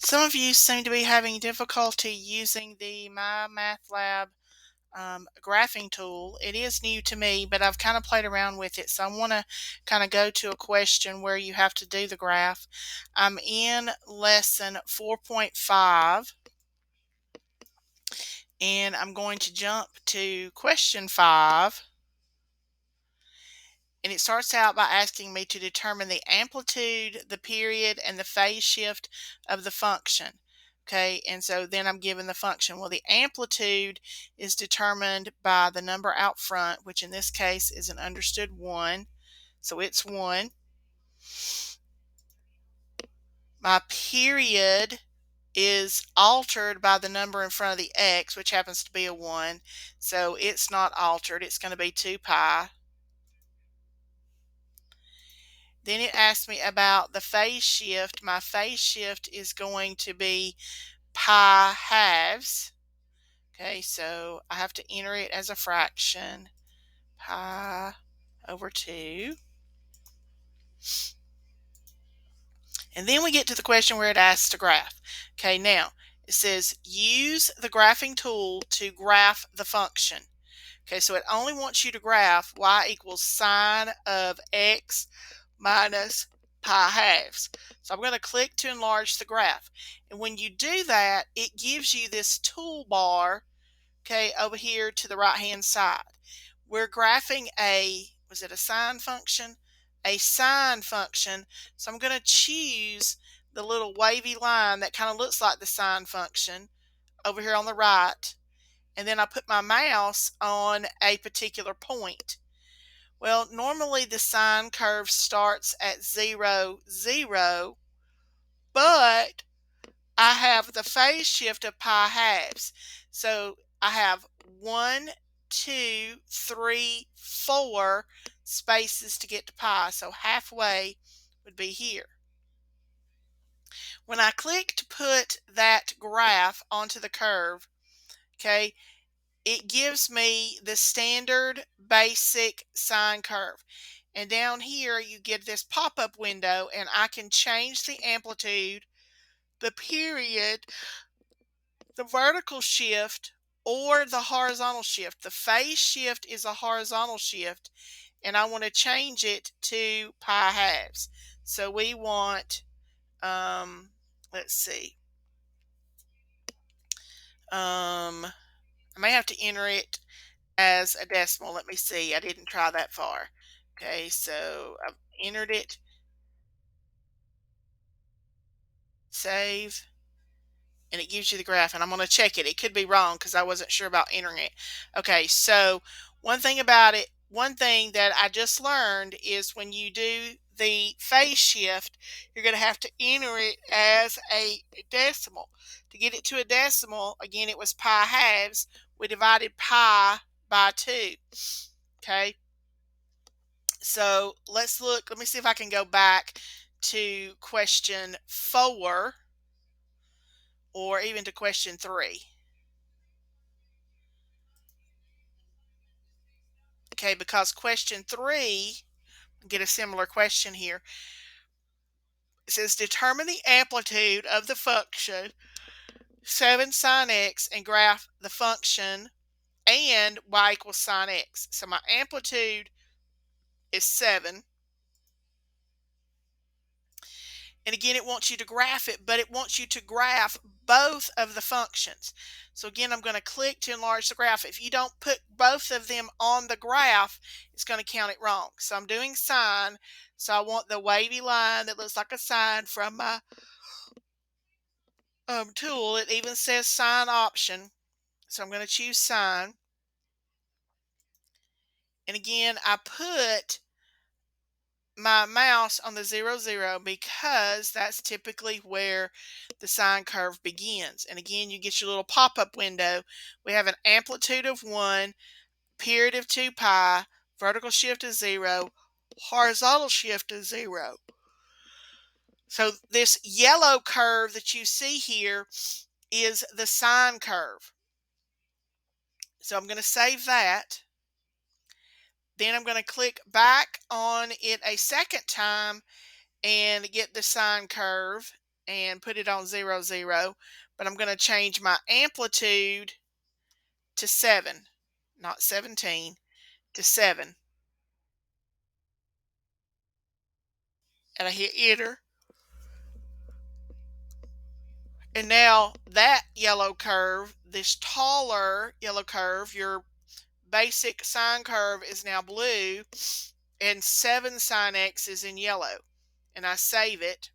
Some of you seem to be having difficulty using the MyMathLab graphing tool. It is new to me, but I've kind of played around with it. So I want to kind of go to a question where you have to do the graph. I'm in lesson 4.5, and I'm going to jump to question 5. And it starts out by asking me to determine the amplitude, the period, and the phase shift of the function. Okay, and so then I'm given the function. Well, the amplitude is determined by the number out front, which in this case is an understood 1. So it's 1. My period is altered by the number in front of the x, which happens to be a 1. So it's not altered. It's going to be 2 pi. Then it asked me about the phase shift. My phase shift is going to be pi halves. Okay, so I have to enter it as a fraction. Pi over 2. And then we get to the question where it asks to graph. Okay, now it says use the graphing tool to graph the function. Okay, so it only wants you to graph y equals sine of x minus pi halves. So I'm going to click to enlarge the graph. And when you do that, it gives you this toolbar, okay, over here to the right hand side. We're graphing was it a sine function? A sine function. So I'm going to choose the little wavy line that kind of looks like the sine function over here on the right. And then I put my mouse on a particular point. Well, normally the sine curve starts at 0, 0, but I have the phase shift of pi halves. So I have 1, 2, 3, 4 spaces to get to pi. So halfway would be here. When I click to put that graph onto the curve, okay, it gives me the standard basic sine curve. And down here you get this pop-up window, and I can change the amplitude, the period, the vertical shift, or the horizontal shift. The phase shift is a horizontal shift, and I want to change it to pi halves. So we want, let's see, I may have to enter it as a decimal. Let me see. I didn't try that far. Okay, so I've entered it. Save. And it gives you the graph. And I'm going to check it. It could be wrong because I wasn't sure about entering it. Okay, so one thing about it, one thing that I just learned is when you do the phase shift, you're going to have to enter it as a decimal. To get it to a decimal, again, it was pi halves. We divided pi by 2. Okay, so let's look. Let me see if I can go back to question 4 or even to question 3. Okay, because question 3, get a similar question here. It says determine the amplitude of the function 7 sine x and graph the function and y equals sine x. So my amplitude is 7. And again, it wants you to graph it, but it wants you to graph both of the functions. So again, I'm going to click to enlarge the graph. If you don't put both of them on the graph, it's going to count it wrong. So I'm doing sine. So I want the wavy line that looks like a sine from my tool. It even says sine option. So I'm going to choose sine. And again, I put my mouse on the 0, 0 because that's typically where the sine curve begins. And again, you get your little pop-up window. We have an amplitude of 1, period of 2 pi, vertical shift is 0, horizontal shift is 0. So this yellow curve that you see here is the sine curve. So I'm going to save that. Then I'm going to click back on it a second time and get the sine curve. and put it on 0, 0, but I'm going to change my amplitude to 7, not 17, to 7. And I hit enter. And now that yellow curve, this taller yellow curve, your basic sine curve is now blue, and 7 sine x is in yellow. And I save it,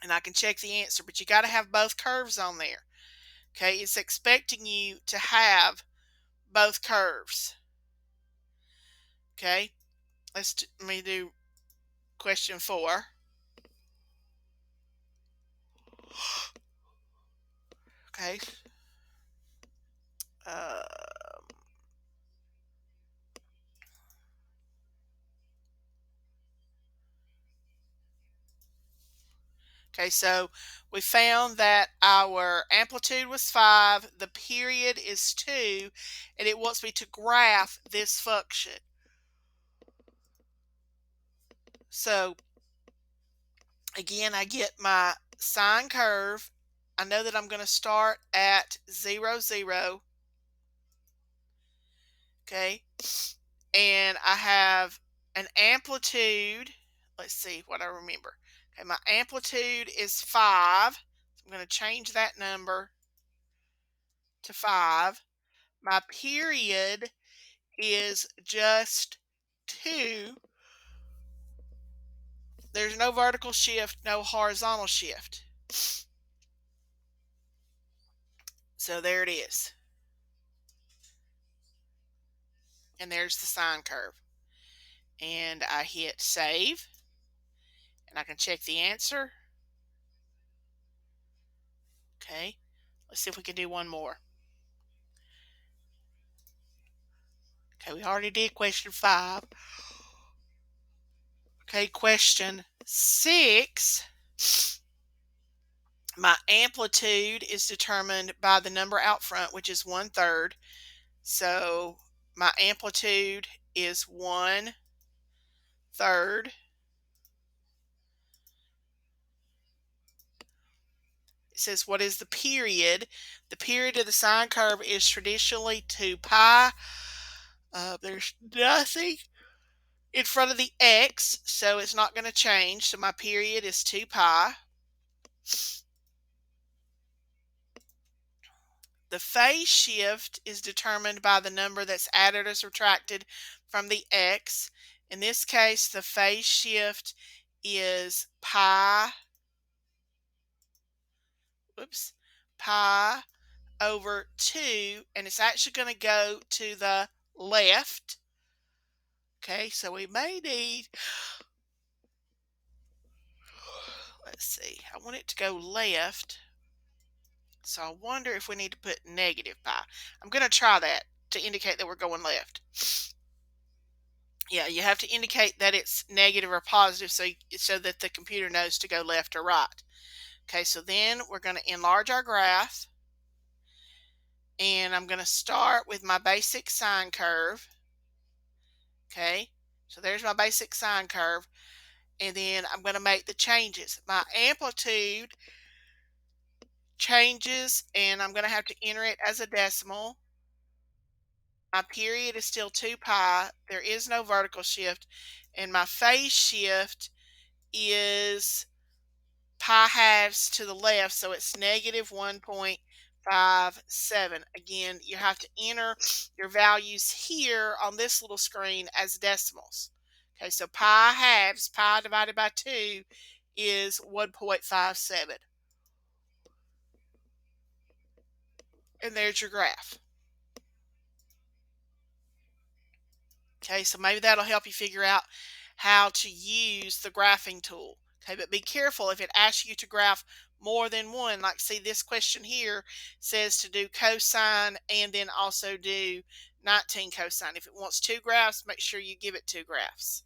and I can check the answer, but you got to have both curves on there. Okay, it's expecting you to have both curves. Okay, let me do question 4. Okay. Uh, okay, so we found that our amplitude was 5, the period is 2, and it wants me to graph this function. So again, I get my sine curve. I know that I'm going to start at 0, 0. Okay. And I have an amplitude. Let's see what I remember. Okay, my amplitude is 5. So I'm going to change that number to 5. My period is just 2. There's no vertical shift, no horizontal shift. So there it is. And there's the sine curve. And I hit save. And I can check the answer. Okay. Let's see if we can do one more. Okay, we already did question 5. Okay, question 6. My amplitude is determined by the number out front, which is 1/3. So my amplitude is 1/3. It says, what is the period? The period of the sine curve is traditionally 2 pi. There's nothing in front of the x, so it's not going to change. So my period is 2 pi. The phase shift is determined by the number that's added or subtracted from the x. In this case, the phase shift is pi over 2, and it's actually going to go to the left. Okay, so we may need, let's see, I want it to go left. So I wonder if we need to put negative pi. I'm going to try that to indicate that we're going left. Yeah, you have to indicate that it's negative or positive so that the computer knows to go left or right. Okay, so then we're going to enlarge our graph. And I'm going to start with my basic sine curve. Okay, so there's my basic sine curve. And then I'm going to make the changes. My amplitude changes, and I'm going to have to enter it as a decimal. My period is still 2 pi. There is no vertical shift. And my phase shift is pi halves to the left, so it's negative 1.57. Again, you have to enter your values here on this little screen as decimals. Okay, so pi halves, pi divided by 2 is 1.57. And there's your graph. Okay, so maybe that'll help you figure out how to use the graphing tool. Okay, but be careful if it asks you to graph more than one. Like, see, this question here says to do cosine and then also do 19 cosine. If it wants 2 graphs, make sure you give it 2 graphs.